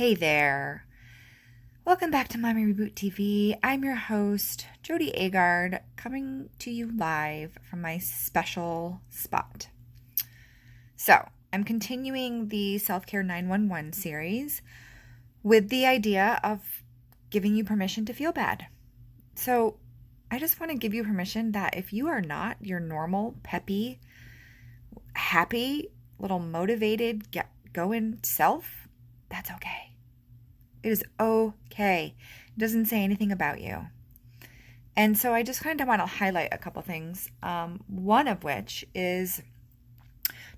Hey there. Welcome back to Mommy Reboot TV. I'm your host, Jody Agard, coming to you live from my special spot. So, I'm continuing the Self-Care 911 series with the idea of giving you permission to feel bad. So, I just want to give you permission that if you are not your normal, peppy, happy, little motivated, get-going self, that's okay. It is okay. It doesn't say anything about you. And so I just kind of want to highlight a couple things. One of which is,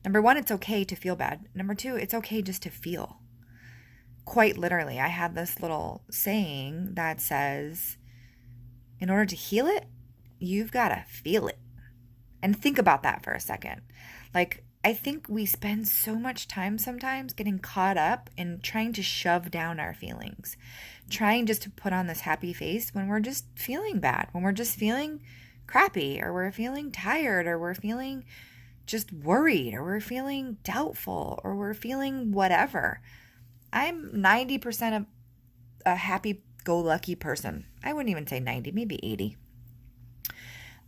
number one, it's okay to feel bad. Number two, it's okay just to feel. Quite literally, I have this little saying that says, in order to heal it, you've got to feel it. And think about that for a second. I think we spend so much time sometimes getting caught up in trying to shove down our feelings, trying just to put on this happy face when we're just feeling bad, when we're just feeling crappy, or we're feeling tired, or we're feeling just worried, or we're feeling doubtful, or we're feeling whatever. I'm 90% a happy-go-lucky person. I wouldn't even say 90, maybe 80.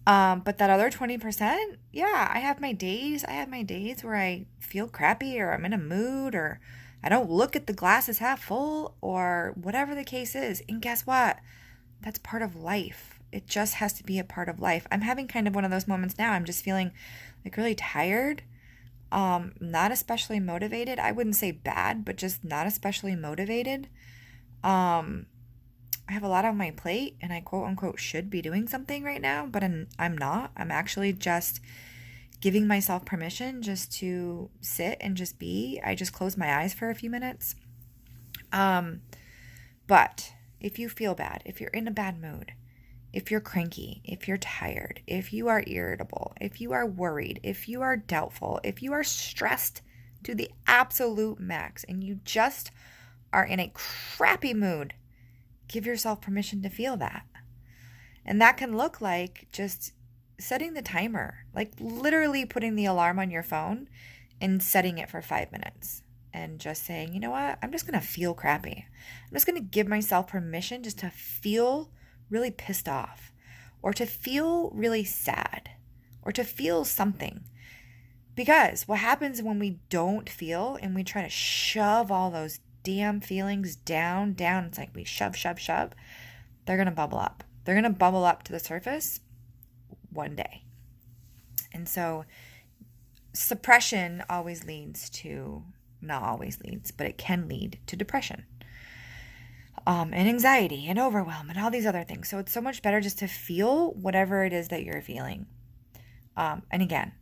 But that other 20%, yeah, I have my days. I have my days where I feel crappy, or I'm in a mood, or I don't look at the glass as half full, or whatever the case is. And guess what? That's part of life. It just has to be a part of life. I'm having kind of one of those moments now. I'm just feeling really tired, not especially motivated. I wouldn't say bad, but just not especially motivated. I have a lot on my plate, and I quote unquote should be doing something right now, but I'm not. I'm actually just giving myself permission just to sit and just be. I just close my eyes for a few minutes. But if you feel bad, if you're in a bad mood, if you're cranky, if you're tired, if you are irritable, if you are worried, if you are doubtful, if you are stressed to the absolute max, and you just are in a crappy mood, give yourself permission to feel that. And that can look like just setting the timer, like literally putting the alarm on your phone and setting it for 5 minutes and just saying, you know what, I'm just going to feel crappy. I'm just going to give myself permission just to feel really pissed off, or to feel really sad, or to feel something. Because what happens when we don't feel and we try to shove all those damn feelings down, it's like we shove, they're going to bubble up. They're going to bubble up to the surface one day. And so suppression always leads to, not always leads, but it can lead to depression, and anxiety and overwhelm and all these other things. So it's so much better just to feel whatever it is that you're feeling. And again,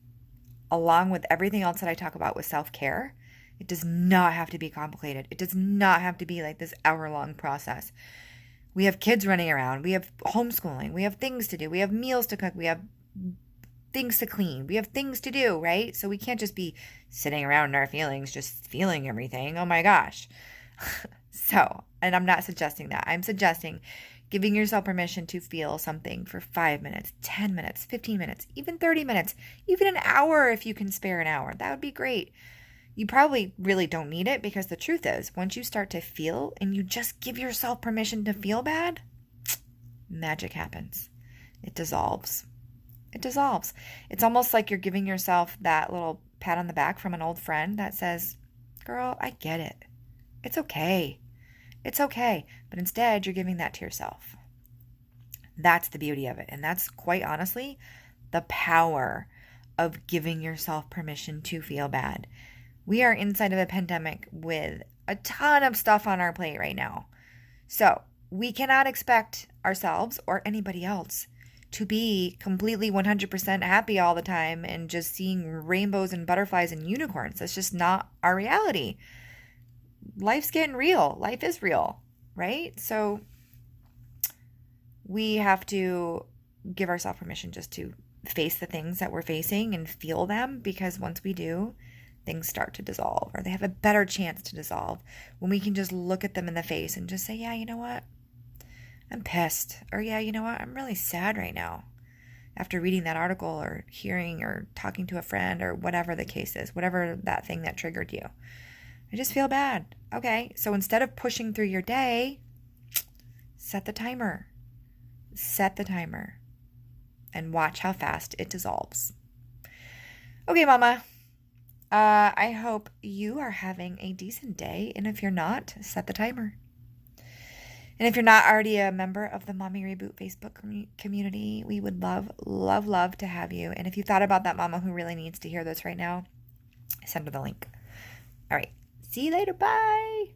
along with everything else that I talk about with self-care, it does not have to be complicated. It does not have to be like this hour-long process. We have kids running around. We have homeschooling. We have things to do. We have meals to cook. We have things to clean. We have things to do, right? So we can't just be sitting around in our feelings, just feeling everything. Oh my gosh. And I'm not suggesting that. I'm suggesting giving yourself permission to feel something for 5 minutes, 10 minutes, 15 minutes, even 30 minutes, even an hour if you can spare an hour. That would be great. You probably really don't need it, because the truth is, once you start to feel and you just give yourself permission to feel bad, magic happens. It dissolves. It dissolves. It's almost like you're giving yourself that little pat on the back from an old friend that says, girl, I get it. It's okay. It's okay. But instead, you're giving that to yourself. That's the beauty of it. And that's quite honestly the power of giving yourself permission to feel bad. We are inside of a pandemic with a ton of stuff on our plate right now. So we cannot expect ourselves or anybody else to be completely 100% happy all the time and just seeing rainbows and butterflies and unicorns. That's just not our reality. Life's getting real. Life is real, right? So we have to give ourselves permission just to face the things that we're facing and feel them, because once we do, things start to dissolve, or they have a better chance to dissolve when we can just look at them in the face and just say, yeah, you know what? I'm pissed. Or yeah, you know what? I'm really sad right now. After reading that article or hearing or talking to a friend or whatever the case is, whatever that thing that triggered you. I just feel bad. Okay, so instead of pushing through your day, set the timer. Set the timer and watch how fast it dissolves. Okay, Mama. I hope you are having a decent day. And if you're not, set the timer. And if you're not already a member of the Mommy Reboot Facebook community, we would love, love, love to have you. And if you thought about that mama who really needs to hear this right now, send her the link. All right. See you later. Bye.